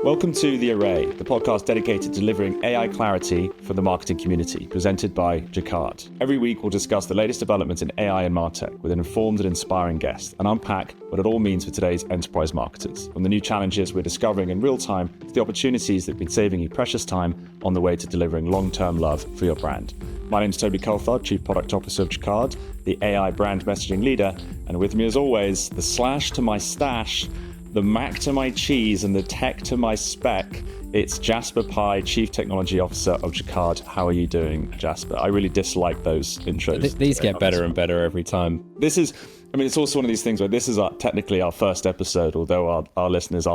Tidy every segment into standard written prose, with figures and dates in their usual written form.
Welcome to The Array, the podcast dedicated to delivering AI clarity for the marketing community, presented by Coulthard. Every week, we'll discuss the latest developments in AI and MarTech with an informed and inspiring guest and unpack what it all means for today's enterprise marketers, from the new challenges we're discovering in real time to the opportunities that have been saving you precious time on the way to delivering long-term love for your brand. My name is Toby Coulthard, Chief Product Officer of Coulthard, the AI brand messaging leader, and with me as always, the slash to my stash, the Mac to my cheese, and the tech to my spec. It's Jasper Pye, Chief Technology Officer of Coulthard. How are you doing, Jasper? I really dislike those intros. These get better and better every time. This is, it's also one of these things where this is technically our first episode, although our listeners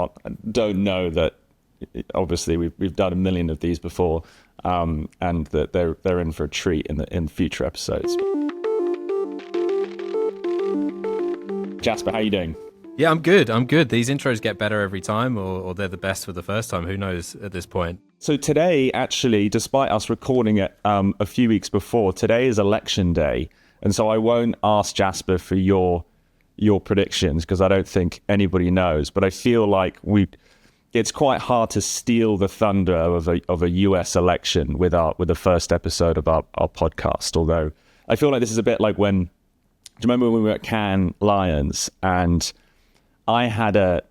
don't know that obviously we've done a million of these before, and that they're in for a treat in future episodes. Jasper, how are you doing? Yeah, I'm good. These intros get better every time, or they're the best for the first time. Who knows at this point? So today, actually, despite us recording it a few weeks before, today is election day. And so I won't ask Jasper for your predictions because I don't think anybody knows. But I feel like it's quite hard to steal the thunder of a US election with the first episode of our podcast. Although I feel like this is a bit like do you remember when we were at Cannes Lions and I had a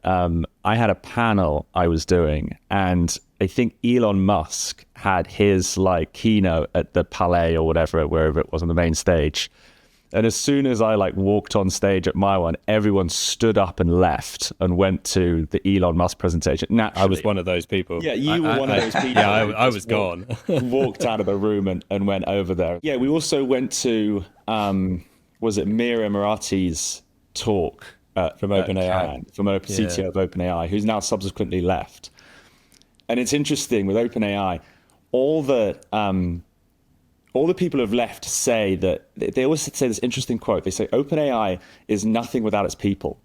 panel I was doing, and I think Elon Musk had his keynote at the Palais or wherever it was on the main stage. And as soon as I walked on stage at my one, everyone stood up and left and went to the Elon Musk presentation. Naturally, I was one of those people. Yeah, you were one of those people. Yeah, I was gone. Walked out of the room and went over there. Yeah, we also went to was it Mira Murati's talk from OpenAI, CTO of OpenAI, who's now subsequently left. And it's interesting with OpenAI, all the people who have left say that they always say this interesting quote. They say OpenAI is nothing without its people.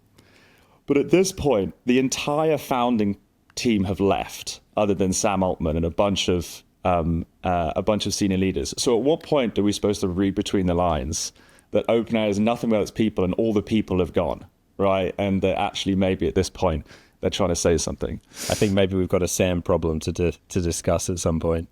But at this point, the entire founding team have left, other than Sam Altman and a bunch of senior leaders. So at what point are we supposed to read between the lines that OpenAI is nothing without its people and all the people have gone, right? And that actually maybe at this point they're trying to say something. I think maybe we've got a Sam problem to discuss at some point.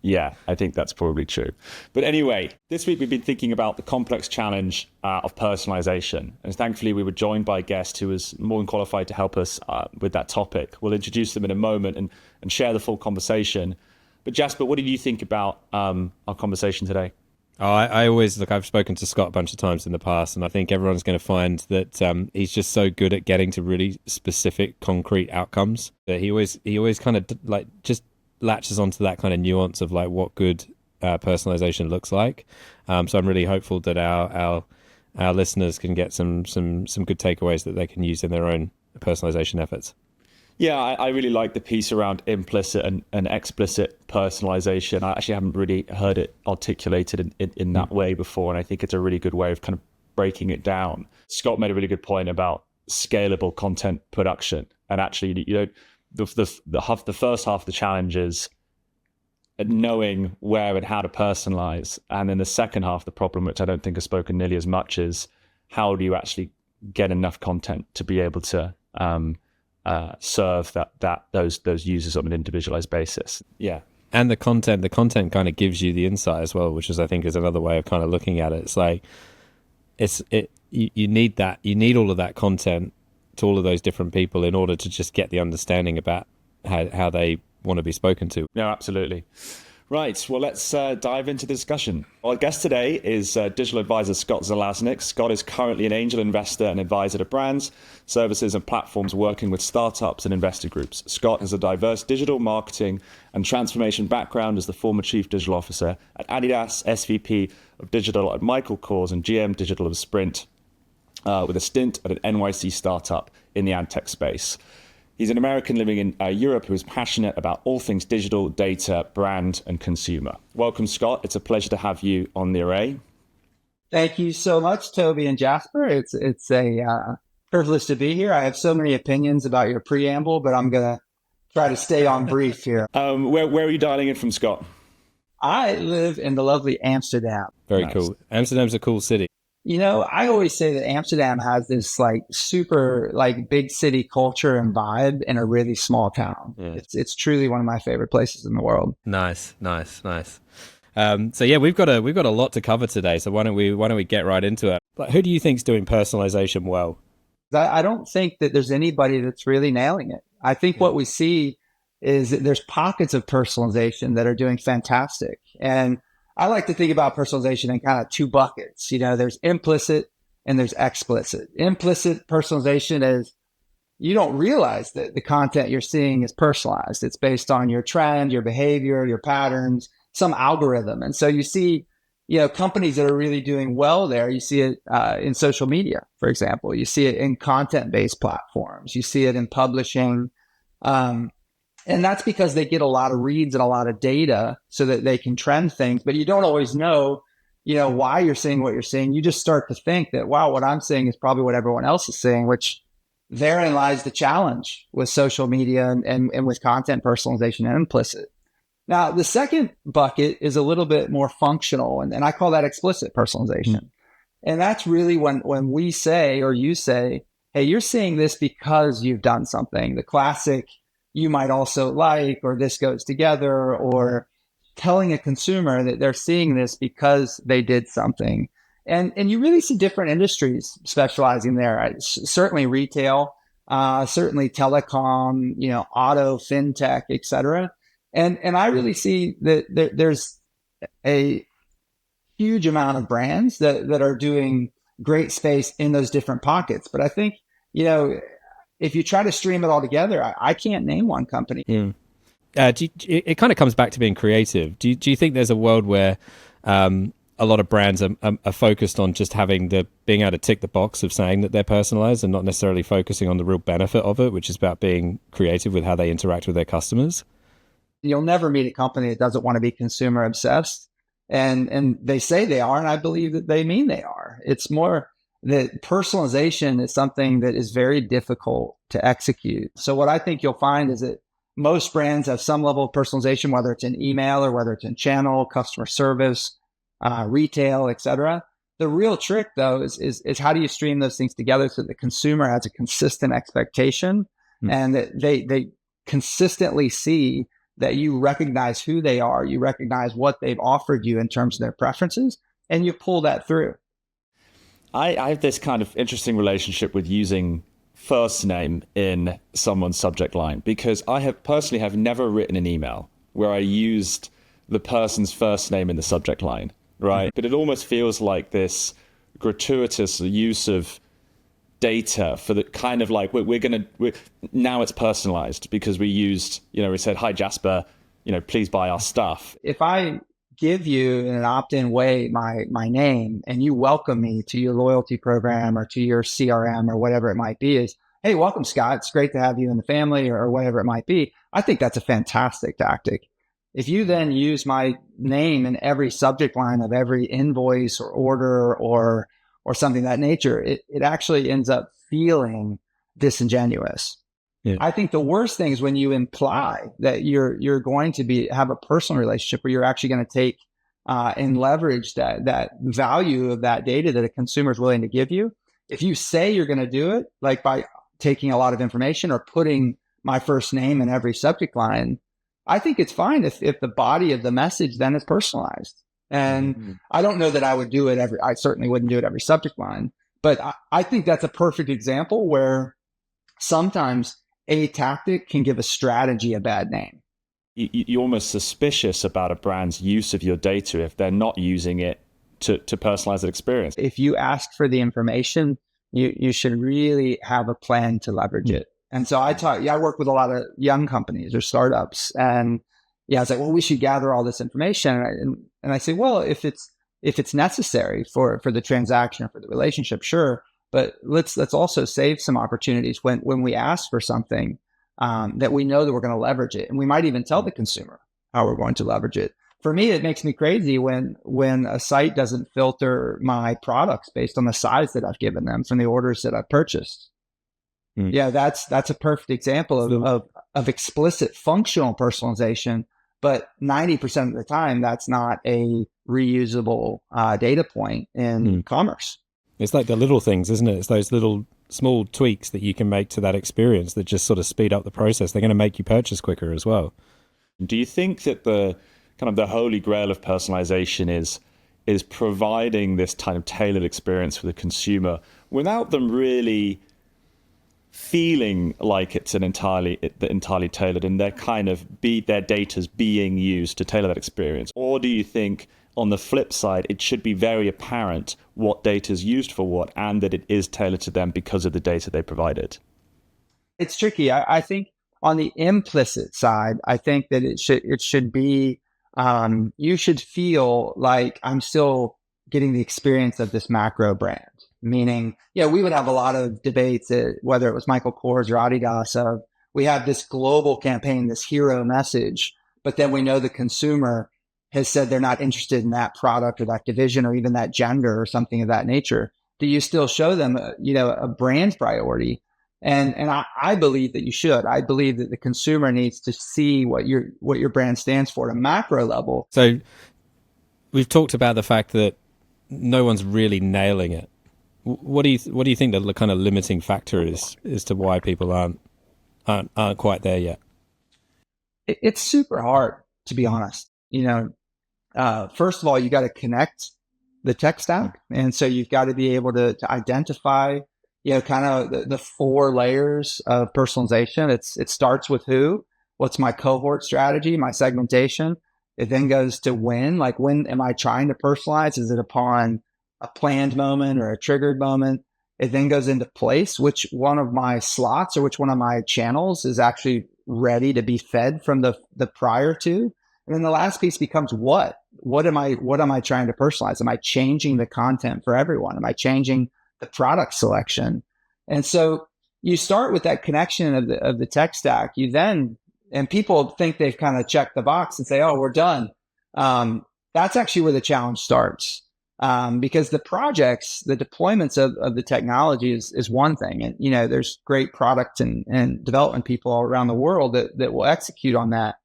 Yeah, I think that's probably true. But anyway, this week we've been thinking about the complex challenge of personalization. And thankfully we were joined by a guest who was more than qualified to help us with that topic. We'll introduce them in a moment and share the full conversation. But Jasper, what did you think about our conversation today? Oh, I always I've spoken to Scott a bunch of times in the past, and I think everyone's going to find that he's just so good at getting to really specific, concrete outcomes that he always kind of just latches onto that kind of nuance of what good personalization looks like. So I'm really hopeful that our listeners can get some good takeaways that they can use in their own personalization efforts. Yeah, I really like the piece around implicit and explicit personalization. I actually haven't really heard it articulated in that way before, and I think it's a really good way of kind of breaking it down. Scott made a really good point about scalable content production, and actually, the first half of the challenge is knowing where and how to personalize, and then the second half, the problem, which I don't think has spoken nearly as much, is how do you actually get enough content to be able to serve those users on an individualized basis. Yeah. And the content kind of gives you the insight as well, which I think is another way of kind of looking at it. It's you need that. You need all of that content to all of those different people in order to just get the understanding about how they want to be spoken to. No, absolutely. Right, well, let's dive into the discussion. Our guest today is digital advisor Scott Zalaznik. Scott is currently an angel investor and advisor to brands, services, and platforms working with startups and investor groups. Scott has a diverse digital marketing and transformation background as the former chief digital officer at Adidas, SVP of digital at Michael Kors, and GM digital of Sprint, with a stint at an NYC startup in the ad tech space. He's an American living in Europe who is passionate about all things digital, data, brand, and consumer. Welcome, Scott. It's a pleasure to have you on The Array. Thank you so much, Toby and Jasper. It's a privilege to be here. I have so many opinions about your preamble, but I'm going to try to stay on brief here. Where are you dialing in from, Scott? I live in the lovely Amsterdam. Very cool. Amsterdam's a cool city. I always say that Amsterdam has this like super like big city culture and vibe in a really small town. Yeah. It's truly one of my favorite places in the world. Nice. So yeah, we've got a lot to cover today. So why don't we get right into it? Like, who do you think's doing personalization well? I don't think that there's anybody that's really nailing it. I think what we see is that there's pockets of personalization that are doing fantastic. And I like to think about personalization in kind of two buckets. There's implicit and there's explicit. Implicit personalization is you don't realize that the content you're seeing is personalized. It's based on your trend, your behavior, your patterns, some algorithm. And so you see, companies that are really doing well there. You see it in social media, for example. You see it in content-based platforms. You see it in publishing. And that's because they get a lot of reads and a lot of data so that they can trend things. But you don't always know, why you're seeing what you're seeing. You just start to think that, wow, what I'm seeing is probably what everyone else is seeing, which therein lies the challenge with social media and with content personalization and implicit. Now, the second bucket is a little bit more functional, and I call that explicit personalization. And that's really when we say, or you say, hey, you're seeing this because you've done something. The classic, you might also like, or this goes together, or telling a consumer that they're seeing this because they did something. And you really see different industries specializing there. Certainly retail, certainly telecom, auto, fintech, et cetera. And I really see that there's a huge amount of brands that are doing great space in those different pockets. But I think, if you try to stream it all together, I can't name one company. Yeah. It kind of comes back to being creative. Do you think there's a world where a lot of brands are focused on just being able to tick the box of saying that they're personalized and not necessarily focusing on the real benefit of it, which is about being creative with how they interact with their customers? You'll never meet a company that doesn't want to be consumer obsessed. And they say they are, and I believe that they mean they are. It's more that personalization is something that is very difficult to execute. So what I think you'll find is that most brands have some level of personalization, whether it's in email or whether it's in channel, customer service, retail, et cetera. The real trick, though, is how do you stream those things together so the consumer has a consistent expectation and that they consistently see that you recognize who they are, you recognize what they've offered you in terms of their preferences, and you pull that through. I have this kind of interesting relationship with using first name in someone's subject line, because I have never written an email where I used the person's first name in the subject line, right? But it almost feels like this gratuitous use of data for the kind of like, now it's personalized because we used, we said, hi, Jasper, please buy our stuff. If I give you in an opt-in way my name and you welcome me to your loyalty program or to your CRM or whatever it might be, is, hey, welcome, Scott. It's great to have you in the family or whatever it might be. I think that's a fantastic tactic. If you then use my name in every subject line of every invoice or order or something of that nature, it actually ends up feeling disingenuous. Yeah. I think the worst thing is when you imply that you're going to have a personal relationship where you're actually going to take and leverage that value of that data that a consumer is willing to give you. If you say you're going to do it, like by taking a lot of information or putting my first name in every subject line, I think it's fine if the body of the message then is personalized. And I don't know that I would do it I certainly wouldn't do it every subject line, but I think that's a perfect example where sometimes a tactic can give a strategy a bad name. You're almost suspicious about a brand's use of your data if they're not using it to personalize that experience. If you ask for the information, you should really have a plan to leverage it. And so I work with a lot of young companies or startups, and I was like, well, we should gather all this information. And I say, well, if it's necessary for the transaction or for the relationship, sure. But let's also save some opportunities when we ask for something that we know that we're going to leverage it. And we might even tell the consumer how we're going to leverage it. For me, it makes me crazy when a site doesn't filter my products based on the size that I've given them from the orders that I've purchased. Yeah, that's a perfect example of explicit functional personalization. But 90% of the time, that's not a reusable data point in commerce. It's like the little things, isn't it? It's those little small tweaks that you can make to that experience that just sort of speed up the process. They're going to make you purchase quicker as well. Do you think that the kind of the holy grail of personalization is providing this kind of tailored experience for the consumer without them really feeling like it's entirely tailored, and their data's being used to tailor that experience? Or do you think on the flip side it should be very apparent what data is used for what, and that it is tailored to them because of the data they provided? It's tricky. I think on the implicit side, I think that it should be, you should feel like I'm still getting the experience of this macro brand. Meaning, we would have a lot of debates, whether it was Michael Kors or Adidas, of we have this global campaign, this hero message, but then we know the consumer has said they're not interested in that product or that division or even that gender or something of that nature. Do you still show them, a brand priority? And I believe that you should. I believe that the consumer needs to see what your brand stands for at a macro level. So we've talked about the fact that no one's really nailing it. What do you think the kind of limiting factor is to why people aren't quite there yet? It's super hard, to be honest. First of all, you got to connect the tech stack, and so you've got to be able to identify, kind of the 4 layers of personalization. It starts with who, what's my cohort strategy, my segmentation. It then goes to when, like when am I trying to personalize? Is it upon a planned moment or a triggered moment? It then goes into place, which one of my slots or which one of my channels is actually ready to be fed from the prior to. And then the last piece becomes what am I trying to personalize? Am I changing the content for everyone? Am I changing the product selection? And so you start with that connection of the tech stack. You then, and people think they've kind of checked the box and say, oh, we're done. That's actually where the challenge starts. Because the projects, the deployments of the technology is one thing. And, there's great product and development people all around the world that will execute on that.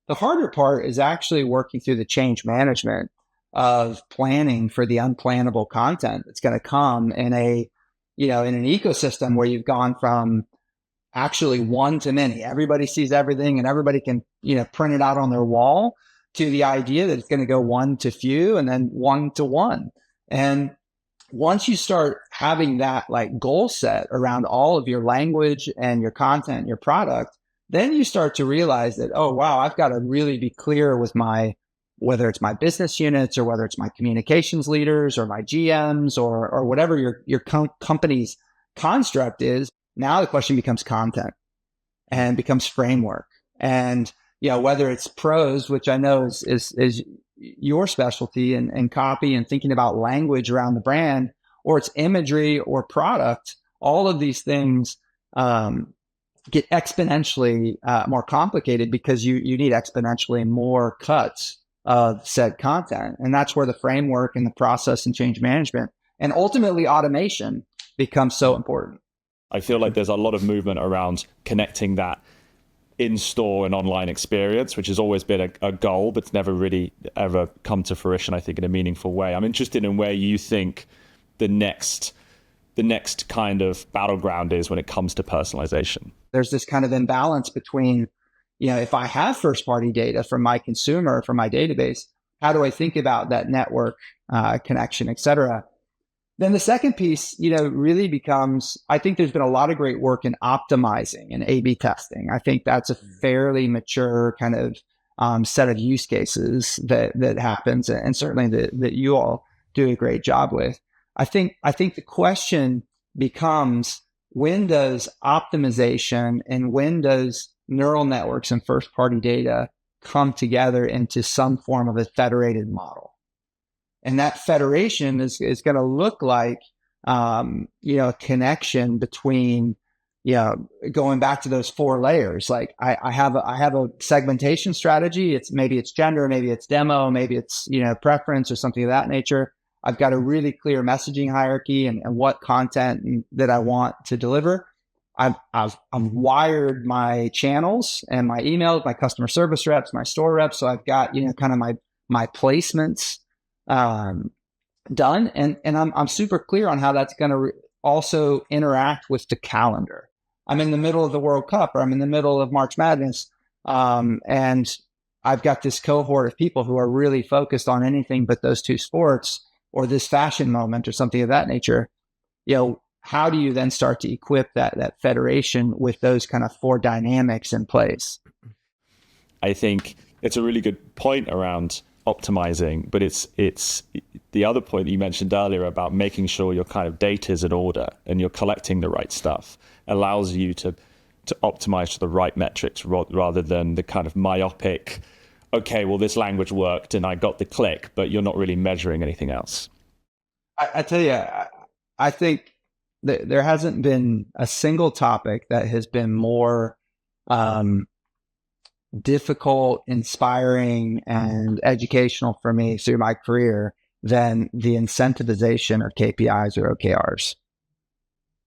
The harder part is actually working through the change management of planning for the unplannable content that's going to come in an ecosystem where you've gone from actually one to many. Everybody sees everything and everybody can, print it out on their wall, to the idea that it's going to go one to few and then one to one. And once you start having that like goal set around all of your language and your content, and your product, then you start to realize that, oh, wow, I've got to really be clear with whether it's my business units or whether it's my communications leaders or my GMs or whatever your company's construct is. Now the question becomes content and becomes framework. And whether it's prose, which I know is your specialty, and copy and thinking about language around the brand, or it's imagery or product, all of these things get exponentially more complicated because you need exponentially more cuts of said content. And that's where the framework and the process and change management and ultimately automation becomes so important. I feel like there's a lot of movement around connecting that in-store and online experience, which has always been a goal, but it's never really ever come to fruition, I think, in a meaningful way. I'm interested in where you think the next kind of battleground is when it comes to personalization. There's this kind of imbalance between, if I have first-party data from my consumer, from my database, how do I think about that network connection, et cetera? Then the second piece, really becomes, I think there's been a lot of great work in optimizing and A/B testing. I think that's a fairly mature kind of set of use cases that happens, and certainly that you all do a great job with. I think the question becomes, when does optimization and when does neural networks and first-party data come together into some form of a federated model? And that federation is going to look like, a connection between, going back to those 4 layers. Like I have a segmentation strategy. Maybe it's gender, maybe it's demo, maybe it's, preference or something of that nature. I've got a really clear messaging hierarchy and what content that I want to deliver. I've wired my channels and my emails, my customer service reps, my store reps. So I've got, kind of my placements done. And I'm super clear on how that's going to also interact with the calendar. I'm in the middle of the World Cup, or I'm in the middle of March Madness. And I've got this cohort of people who are really focused on anything but those two sports or this fashion moment or something of that nature. How do you then start to equip that federation with those kind of four dynamics in place? I think it's a really good point around optimizing, but it's the other point that you mentioned earlier about making sure your kind of data is in order and you're collecting the right stuff allows you to optimize to the right metrics rather than the kind of myopic, okay, well, this language worked and I got the click, but you're not really measuring anything else. I tell you, I think there hasn't been a single topic that has been more difficult, inspiring, and educational for me through my career than the incentivization or KPIs or OKRs.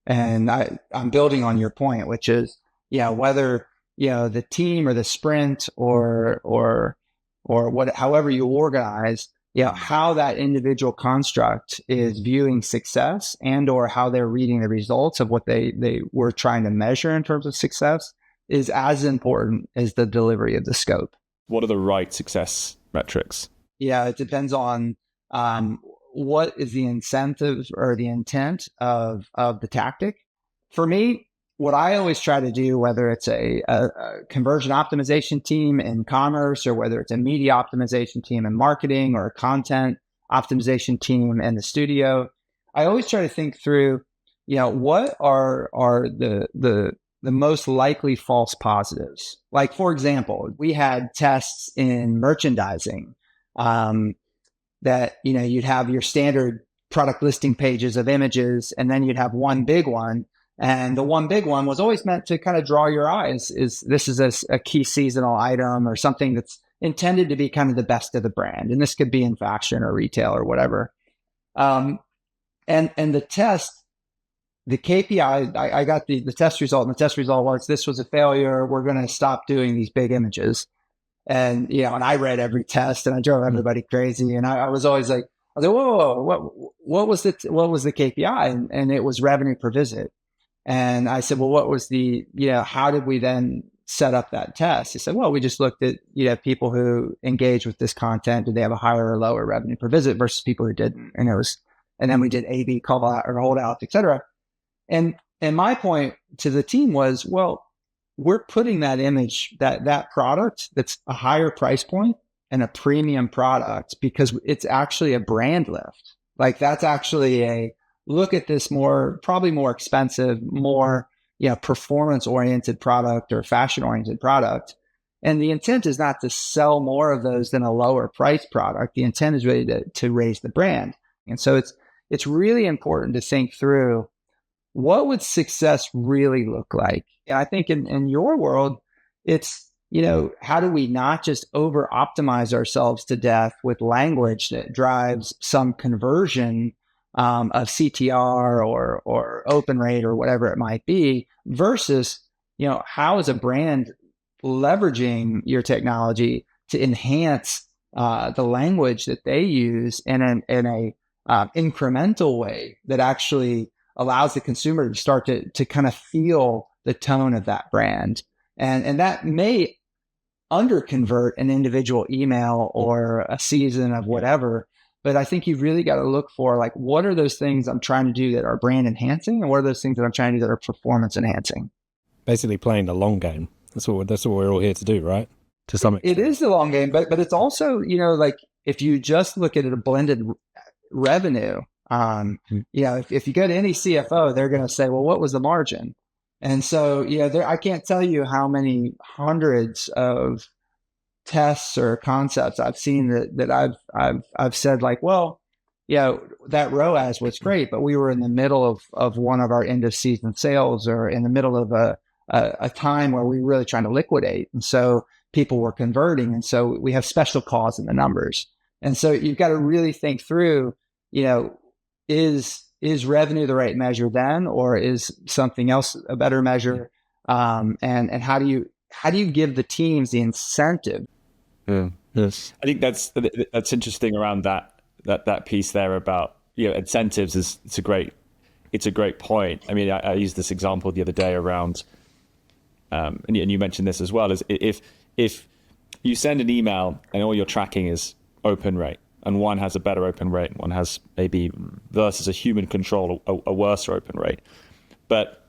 And I'm building on your point, which is, whether, the team or the sprint or what, however you organize, how that individual construct is viewing success and or how they're reading the results of what they were trying to measure in terms of success is as important as the delivery of the scope. What are the right success metrics? Yeah, it depends on what is the incentive or the intent of the tactic. For me, what I always try to do, whether it's a conversion optimization team in commerce or whether it's a media optimization team in marketing or a content optimization team in the studio, I always try to think through, what are the most likely false positives. Like, for example, we had tests in merchandising that, you'd have your standard product listing pages of images, and then you'd have one big one. And the one big one was always meant to kind of draw your eyes. This is a key seasonal item or something that's intended to be kind of the best of the brand. And this could be in fashion or retail or whatever. And the test, the KPI, I got the test result, and the test result was this was a failure. We're going to stop doing these big images. And, and I read every test and I drove everybody crazy. And I was always like, whoa, what was the KPI? And it was revenue per visit. And I said, well, what was how did we then set up that test? He said, well, we just looked at, people who engage with this content. Did they have a higher or lower revenue per visit versus people who didn't? And then we did A/B call out or holdouts, et cetera. And my point to the team was, well, we're putting that image, that product that's a higher price point and a premium product because it's actually a brand lift. Like that's actually look at this probably more expensive, more, performance oriented product or fashion oriented product. And the intent is not to sell more of those than a lower price product. The intent is really to raise the brand. And so it's really important to think through what would success really look like. And I think in your world, it's, how do we not just over optimize ourselves to death with language that drives some conversion of CTR or open rate or whatever it might be versus, how is a brand leveraging your technology to enhance the language that they use in a incremental way that actually allows the consumer to start to kind of feel the tone of that brand. And that may underconvert an individual email or a season of whatever. But I think you've really got to look for like, what are those things I'm trying to do that are brand enhancing? And what are those things that I'm trying to do that are performance enhancing? Basically playing the long game. That's what we're all here to do, right? To some extent. It is the long game, but it's also, like if you just look at a blended revenue, if you go to any CFO, they're going to say, well, what was the margin? And so, I can't tell you how many hundreds of tests or concepts I've seen that I've said like, well, that ROAS was great, but we were in the middle of one of our end of season sales or in the middle of a time where we were really trying to liquidate. And so people were converting. And so we have special cause in the numbers. And so you've got to really think through, is revenue the right measure then, or is something else a better measure? And how do you give the teams the incentive? Yeah. Yes, I think that's interesting around that that piece there about incentives is it's a great point. I mean, I used this example the other day around, and you mentioned this as well, is if you send an email and all you're tracking is open rate, and one has a better open rate, and one has maybe versus a human control a worse open rate, but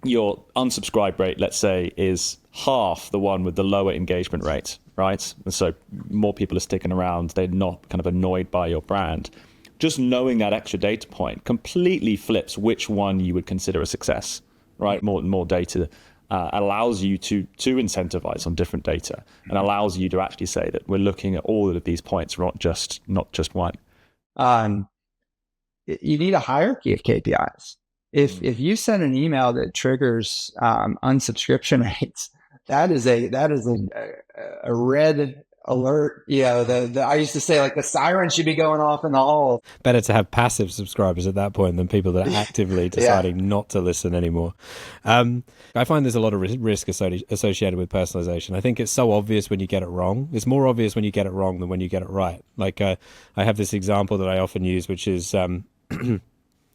your unsubscribe rate, let's say, is half the one with the lower engagement rate, right? And so more people are sticking around. They're not kind of annoyed by your brand. Just knowing that extra data point completely flips which one you would consider a success, right? More data allows you to incentivize on different data, and allows you to actually say that we're looking at all of these points, not just one. You need a hierarchy of KPIs. If you send an email that triggers unsubscription rates, that is a red alert. I used to say, like, the siren should be going off in the hall. Better to have passive subscribers at that point than people that are actively deciding not to listen anymore. I find there's a lot of risk associated with personalization. I think it's so obvious when you get it wrong. It's more obvious when you get it wrong than when you get it right. Like I have this example that I often use, which is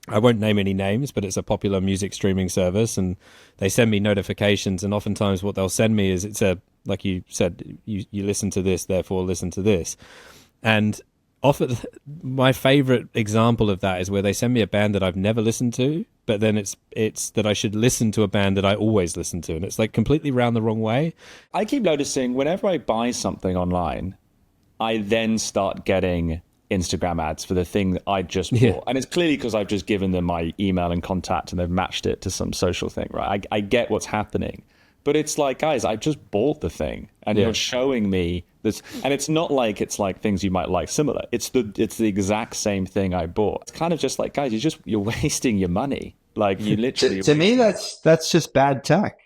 I won't name any names, but it's a popular music streaming service, and they send me notifications, and oftentimes what they'll send me is like you said, you listen to this, therefore listen to this. And often my favorite example of that is where they send me a band that I've never listened to, but then it's that I should listen to a band that I always listen to, and it's like completely round the wrong way. I keep noticing whenever I buy something online, I then start getting Instagram ads for the thing that I just bought. Yeah. And it's clearly because I've just given them my email and contact and they've matched it to some social thing, right? I get what's happening. But it's like, guys, I just bought the thing and you're showing me this. And it's not like it's like things you might like similar. It's the exact same thing I bought. It's kind of just like, guys, you're wasting your money. Like, you literally... To me, that's just bad tech.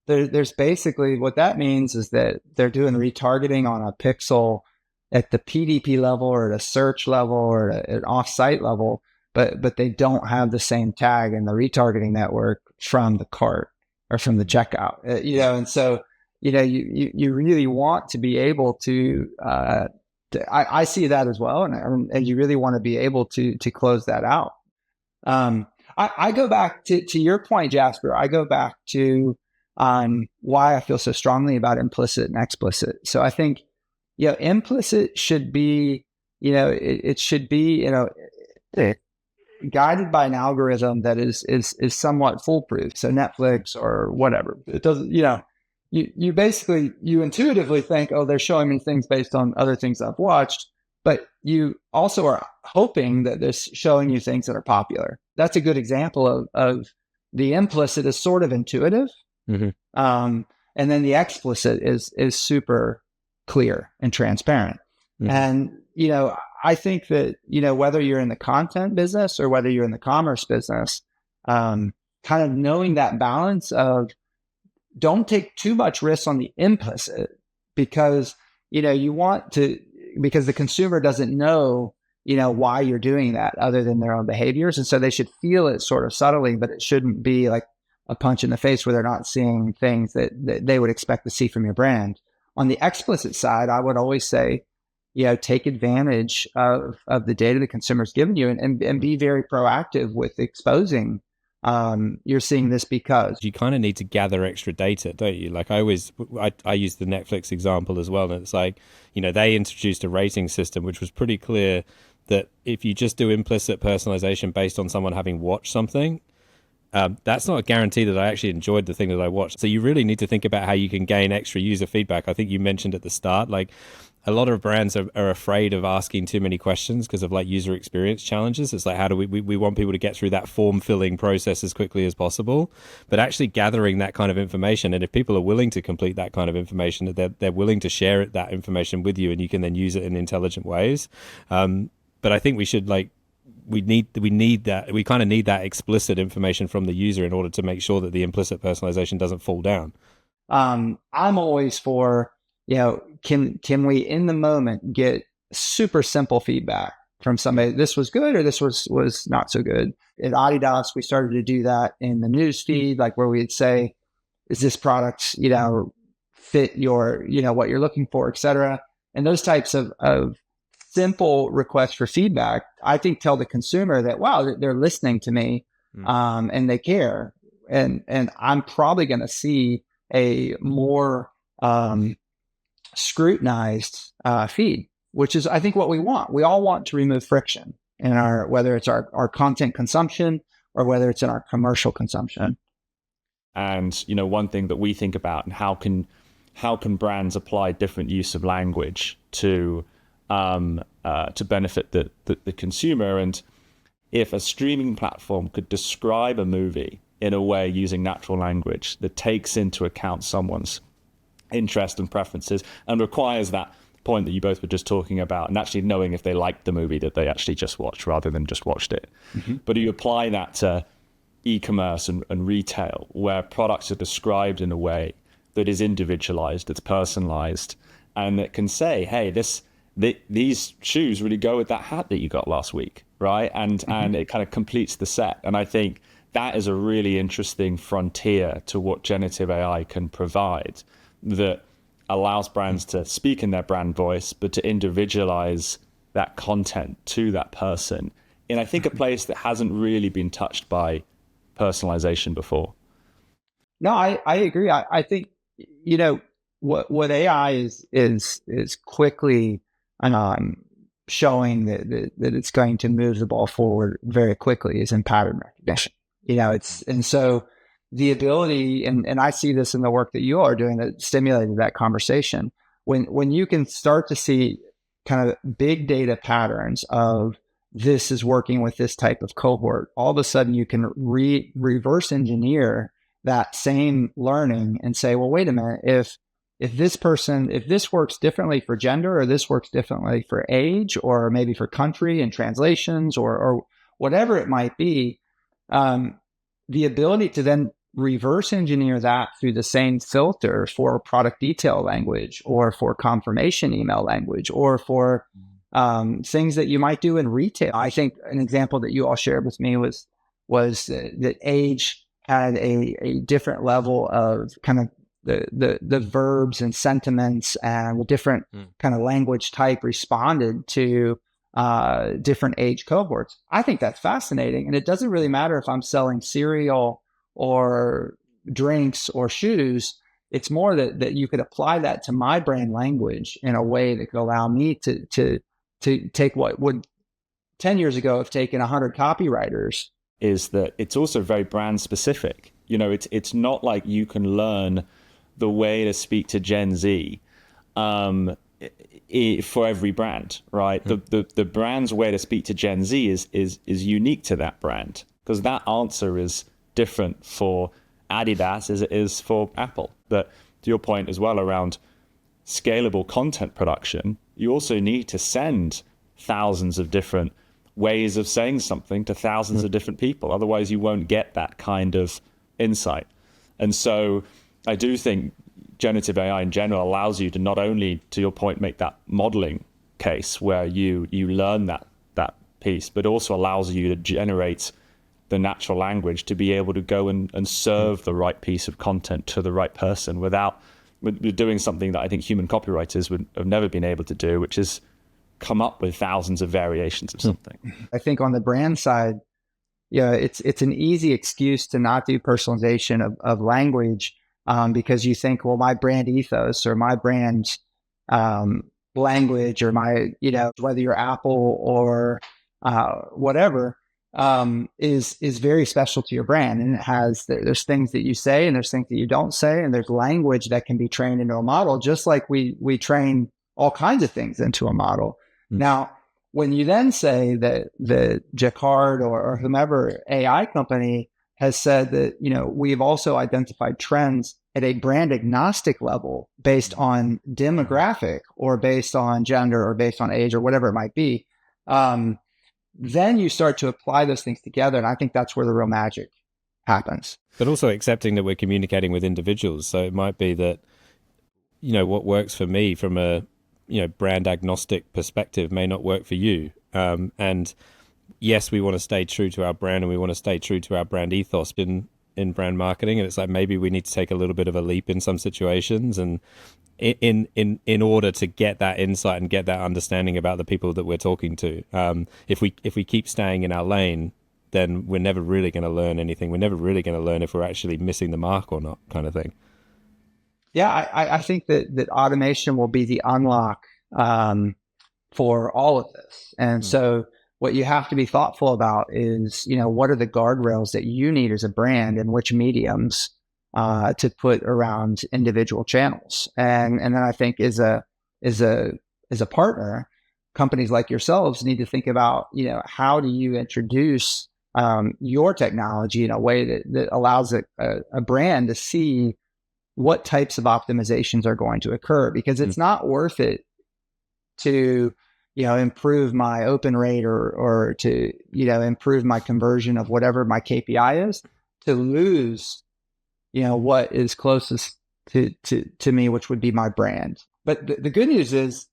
There's basically, what that means is that they're doing retargeting on a pixel at the PDP level or at a search level or at an off-site level, but they don't have the same tag in the retargeting network from the cart or from the checkout. And so you really want to be able to. I see that as well, and you really want to be able to close that out. I go back to your point, Jasper. I go back to why I feel so strongly about implicit and explicit. So I think, implicit should be, it should be, guided by an algorithm that is somewhat foolproof. So Netflix or whatever, it doesn't, you basically, you intuitively think, oh, they're showing me things based on other things I've watched, but you also are hoping that they're showing you things that are popular. That's a good example of the implicit is sort of intuitive. Mm-hmm. And then the explicit is super clear and transparent. Mm-hmm. And, I think that, whether you're in the content business or whether you're in the commerce business, kind of knowing that balance of don't take too much risk on the implicit because, you want to, because the consumer doesn't know, why you're doing that other than their own behaviors. And so they should feel it sort of subtly, but it shouldn't be like a punch in the face where they're not seeing things that they would expect to see from your brand. On the explicit side, I would always say, take advantage of the data the consumer's given you and be very proactive with exposing. You're seeing this because you kind of need to gather extra data, don't you? Like I use the Netflix example as well. And it's like, they introduced a rating system, which was pretty clear that if you just do implicit personalization based on someone having watched something, that's not a guarantee that I actually enjoyed the thing that I watched. So you really need to think about how you can gain extra user feedback. I think you mentioned at the start, like a lot of brands are afraid of asking too many questions because of like user experience challenges. It's like, how do we want people to get through that form filling process as quickly as possible, but actually gathering that kind of information. And if people are willing to complete that kind of information, they're willing to share that information with you and you can then use it in intelligent ways. But I think we should we kind of need that explicit information from the user in order to make sure that the implicit personalization doesn't fall down. I'm always for, can we in the moment get super simple feedback from somebody? This was good or this was not so good. At Adidas, we started to do that in the news feed, like where we'd say, is this product, fit your, what you're looking for, et cetera. And those types of simple requests for feedback, I think tell the consumer that, wow, they're listening to me, and they care. And I'm probably going to see a more scrutinized feed, which is, I think, what we want. We all want to remove friction in our, whether it's our content consumption or whether it's in our commercial consumption. And, you know, one thing that we think about, and how can brands apply different use of language to benefit the consumer. And if a streaming platform could describe a movie in a way using natural language that takes into account someone's interest and preferences and requires that point that you both were just talking about, and actually knowing if they liked the movie that they actually just watched rather than just watched it. But you apply that to e-commerce and retail, where products are described in a way that is individualized, that's personalized, and that can say, hey, these shoes really go with that hat that you got last week, right? And it kind of completes the set. And I think that is a really interesting frontier to what generative AI can provide, that allows brands to speak in their brand voice, but to individualize that content to that person in, I think, a place that hasn't really been touched by personalization before. No, I agree. I think, you know, what AI is quickly showing that it's going to move the ball forward very quickly is in pattern recognition. You know, and so the ability, and I see this in the work that you all are doing that stimulated that conversation, when you can start to see kind of big data patterns of this is working with this type of cohort, all of a sudden you can reverse engineer that same learning and say, well, wait a minute, if this works differently for gender, or this works differently for age, or maybe for country and translations, or whatever it might be, the ability to then reverse engineer that through the same filter for product detail language, or for confirmation email language, or for things that you might do in retail. I think an example that you all shared with me was that age had a different level of kind of the verbs and sentiments and different kind of language type responded to different age cohorts. I think that's fascinating. And it doesn't really matter if I'm selling cereal or drinks or shoes. It's more that you could apply that to my brand language in a way that could allow me to take what would 10 years ago have taken 100 copywriters. Is that it's also very brand specific. You know, it's not like you can learn the way to speak to Gen Z for every brand, right? The brand's way to speak to Gen Z is unique to that brand, because that answer is different for Adidas as it is for Apple. But to your point as well around scalable content production, you also need to send thousands of different ways of saying something to thousands of different people. Otherwise, you won't get that kind of insight. And so I do think generative AI in general allows you to not only, to your point, make that modeling case where you learn that piece, but also allows you to generate the natural language to be able to go and serve the right piece of content to the right person without doing something that I think human copywriters would have never been able to do, which is come up with thousands of variations of something. I think on the brand side, yeah, it's an easy excuse to not do personalization of language, because you think, well, my brand ethos or my brand language, or my, you know, whether you're Apple or whatever, is very special to your brand, and it has there's things that you say and there's things that you don't say, and there's language that can be trained into a model, just like we train all kinds of things into a model. Now, when you then say that the Jacquard or whomever AI company has said that, you know, we've also identified trends at a brand agnostic level based on demographic or based on gender or based on age or whatever it might be, then you start to apply those things together. And I think that's where the real magic happens. But also accepting that we're communicating with individuals. So it might be that, you know, what works for me from a, you know, brand agnostic perspective may not work for you. And yes, we want to stay true to our brand and we want to stay true to our brand ethos. in brand marketing, and it's like maybe we need to take a little bit of a leap in some situations, and in order to get that insight and get that understanding about the people that we're talking to. If we keep staying in our lane, then we're never really going to learn anything. We're never really going to learn if we're actually missing the mark or not, kind of thing. Yeah, I think that automation will be the unlock for all of this. And so what you have to be thoughtful about is, what are the guardrails that you need as a brand and which mediums to put around individual channels. And then I think as a partner, companies like yourselves need to think about, how do you introduce your technology in a way that allows a brand to see what types of optimizations are going to occur, because it's not worth it to, improve my open rate or to, improve my conversion of whatever my KPI is, to lose, what is closest to me, which would be my brand. But the good news is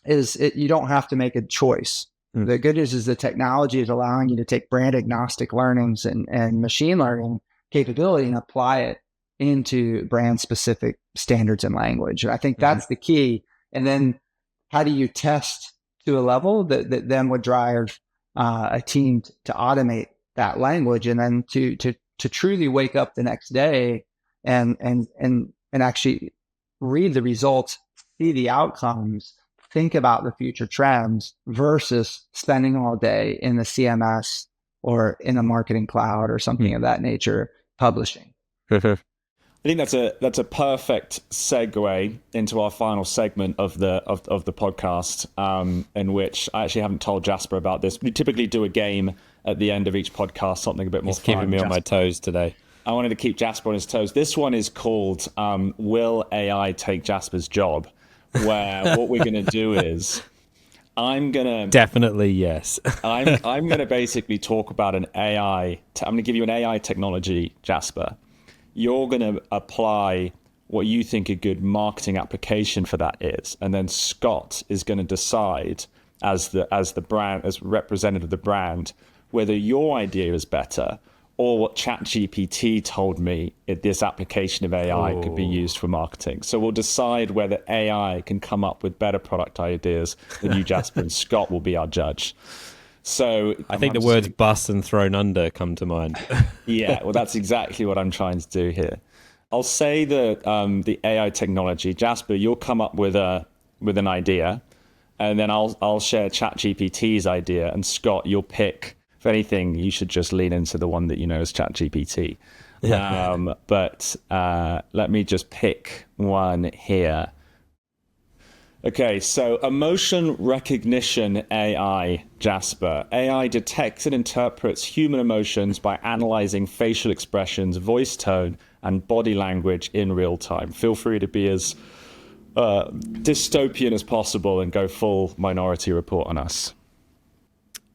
you don't have to make a choice. The good news is the technology is allowing you to take brand agnostic learnings and machine learning capability and apply it into brand specific standards and language. And I think that's the key. And then how do you test to a level that then would drive a team to automate that language, and then to truly wake up the next day and actually read the results, see the outcomes, think about the future trends versus spending all day in the CMS or in a marketing cloud or something of that nature publishing. I think that's a perfect segue into our final segment of the podcast, in which I actually haven't told Jasper about this. We typically do a game at the end of each podcast, something a bit more fun. He's keeping me on my toes today. I wanted to keep Jasper on his toes. This one is called Will AI Take Jasper's Job? Where what we're going to do is definitely yes. I'm going to basically talk about an AI. I'm going to give you an AI technology, Jasper. You're going to apply what you think a good marketing application for that is, and then Scott is going to decide as the brand, as representative of the brand, whether your idea is better or what ChatGPT told me this application of AI could be used for marketing. So we'll decide whether AI can come up with better product ideas than you, Jasper, and Scott will be our judge. So I think the words bust and thrown under come to mind. Yeah, well, that's exactly what I'm trying to do here. I'll say the AI technology. Jasper, you'll come up with an idea, and then I'll share ChatGPT's idea, and Scott, you'll pick. If anything, you should just lean into the one that you know is ChatGPT. Yeah. But let me just pick one here. Okay, so emotion recognition AI, Jasper. AI detects and interprets human emotions by analyzing facial expressions, voice tone, and body language in real time. Feel free to be as dystopian as possible and go full Minority Report on us.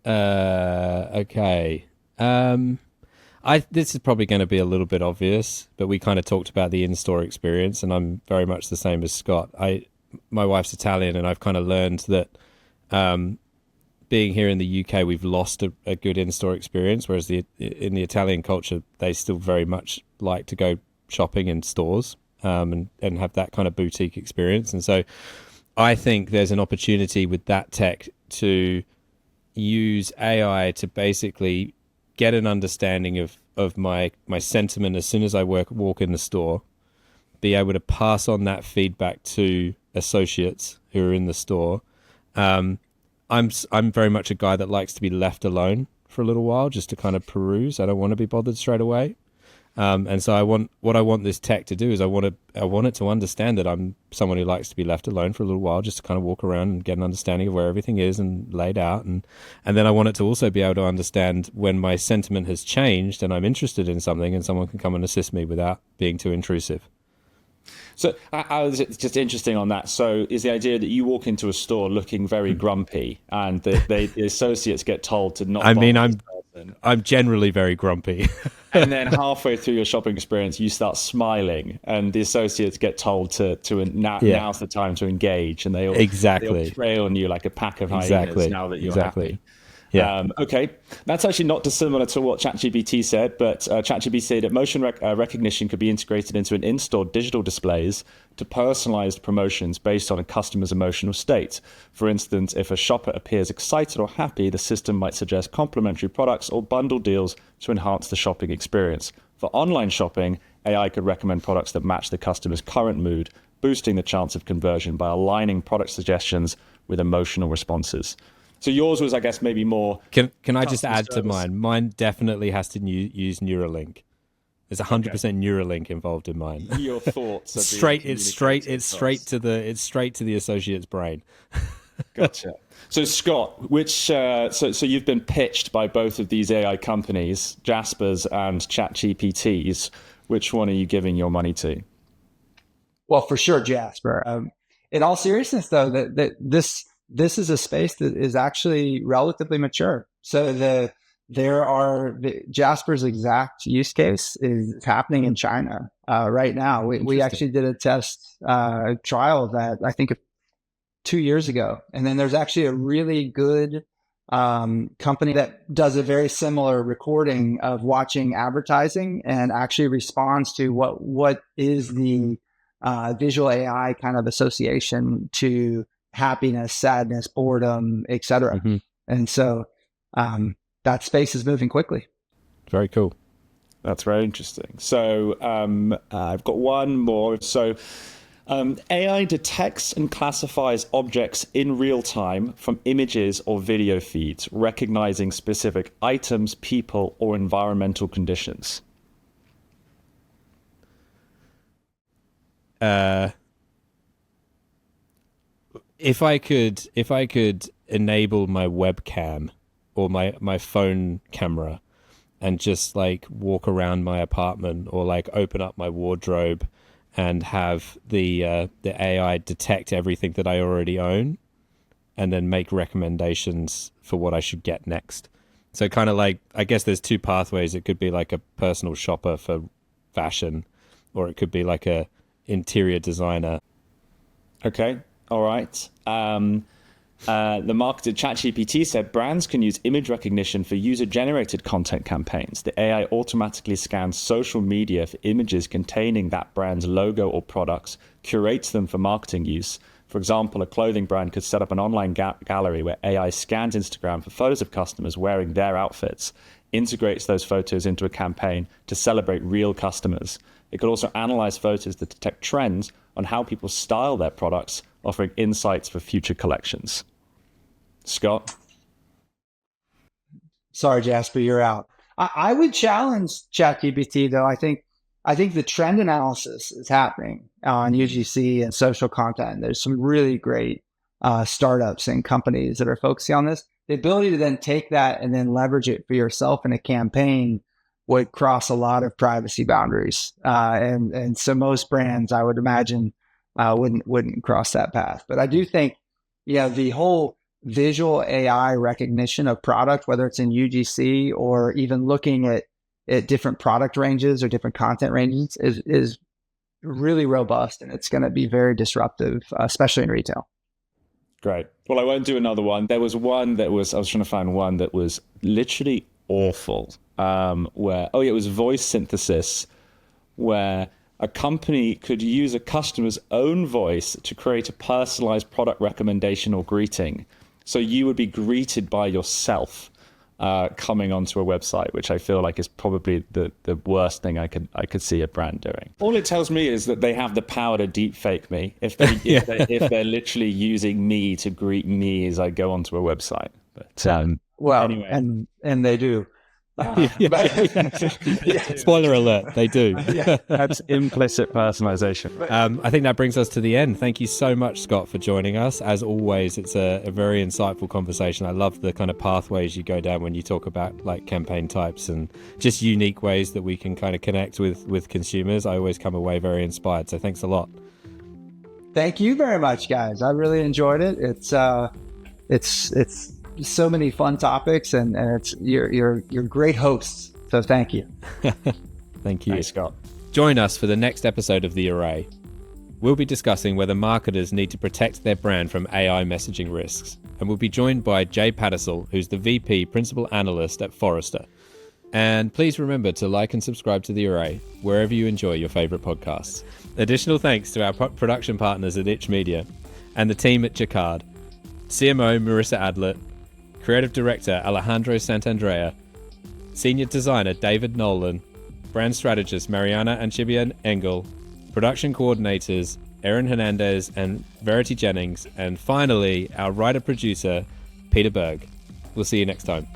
Okay. This is probably going to be a little bit obvious, but we kind of talked about the in-store experience, and I'm very much the same as Scott. My wife's Italian, and I've kind of learned that being here in the UK, we've lost a good in-store experience, whereas in the Italian culture, they still very much like to go shopping in stores and have that kind of boutique experience. And so I think there's an opportunity with that tech to use AI to basically get an understanding of my sentiment as soon as I walk in the store, be able to pass on that feedback to associates who are in the store. I'm very much a guy that likes to be left alone for a little while just to kind of peruse. I don't want to be bothered straight away. And so I want this tech to do is I want it to understand that I'm someone who likes to be left alone for a little while, just to kind of walk around and get an understanding of where everything is and laid out. And then I want it to also be able to understand when my sentiment has changed and I'm interested in something, and someone can come and assist me without being too intrusive. So I was just interesting on that. So is the idea that you walk into a store looking very grumpy, and the associates get told to not? I'm generally very grumpy. And then halfway through your shopping experience, you start smiling, and the associates get told now's the time to engage, and they all prey on you like a pack of hyenas now that you're happy. Okay, that's actually not dissimilar to what ChatGPT said, but ChatGPT said that motion recognition could be integrated into an in-store digital displays to personalized promotions based on a customer's emotional state. For instance, if a shopper appears excited or happy, the system might suggest complimentary products or bundle deals to enhance the shopping experience. For online shopping, AI could recommend products that match the customer's current mood, boosting the chance of conversion by aligning product suggestions with emotional responses. So yours was, I guess, maybe more. Can I just add to mine? Mine definitely has to use Neuralink. There's 100% Neuralink involved in mine. Your thoughts. It's straight to the associate's brain. Gotcha. So Scott, so you've been pitched by both of these AI companies, Jaspers and ChatGPTs. Which one are you giving your money to? Well, for sure, Jasper. In all seriousness, though, that this is a space that is actually relatively mature. So Jasper's exact use case is happening in China right now. We actually did a test trial of that, I think 2 years ago. And then there's actually a really good company that does a very similar recording of watching advertising and actually responds to what is the visual AI kind of association to happiness, sadness, boredom, etc. Mm-hmm. And so that space is moving quickly. Very cool. That's very interesting. So I've got one more. So AI detects and classifies objects in real time from images or video feeds, recognizing specific items, people, or environmental conditions. If I could enable my webcam or my phone camera and just like walk around my apartment or like open up my wardrobe and have the AI detect everything that I already own and then make recommendations for what I should get next. So kind of like, I guess there's two pathways. It could be like a personal shopper for fashion, or it could be like a interior designer. Okay. All right. The marketer ChatGPT said brands can use image recognition for user-generated content campaigns. The AI automatically scans social media for images containing that brand's logo or products, curates them for marketing use. For example, a clothing brand could set up an online gallery where AI scans Instagram for photos of customers wearing their outfits, integrates those photos into a campaign to celebrate real customers. It could also analyze photos to detect trends on how people style their products, offering insights for future collections. Scott? Sorry, Jasper, you're out. I would challenge ChatGPT, though. I think the trend analysis is happening on UGC and social content. There's some really great startups and companies that are focusing on this. The ability to then take that and then leverage it for yourself in a campaign would cross a lot of privacy boundaries. And so most brands, I would imagine, wouldn't cross that path. But I do think, the whole visual AI recognition of product, whether it's in UGC or even looking at different product ranges or different content ranges, is really robust, and it's going to be very disruptive, especially in retail. Great. Well, I won't do another one. There was one I was trying to find one that was literally awful, where, it was voice synthesis, where a company could use a customer's own voice to create a personalized product recommendation or greeting. So you would be greeted by yourself coming onto a website, which I feel like is probably the worst thing I could see a brand doing. All it tells me is that they have the power to deep fake me if they're literally using me to greet me as I go onto a website. But anyway. and they do. Spoiler alert, they do. That's implicit personalization. I think that brings us to the end. Thank you so much, Scott, for joining us. As always, it's a very insightful conversation. I love the kind of pathways you go down when you talk about like campaign types and just unique ways that we can kind of connect with consumers. I always come away very inspired. So thanks a lot. Thank you very much, guys. I really enjoyed it. It's so many fun topics, and it's you're great hosts. So thank you. Thank you. Thanks, Scott. Join us for the next episode of The Array. We'll be discussing whether marketers need to protect their brand from AI messaging risks. And we'll be joined by Jay Pattersall, who's the VP Principal Analyst at Forrester. And please remember to like and subscribe to The Array, wherever you enjoy your favourite podcasts. Additional thanks to our production partners at Itch Media and the team at Jacquard, CMO Marissa Adlet, Creative Director Alejandro Santandrea, Senior Designer David Nolan, Brand Strategist Mariana Anchibian Engel, Production Coordinators Erin Hernandez and Verity Jennings, and finally our writer-producer Peter Berg. We'll see you next time.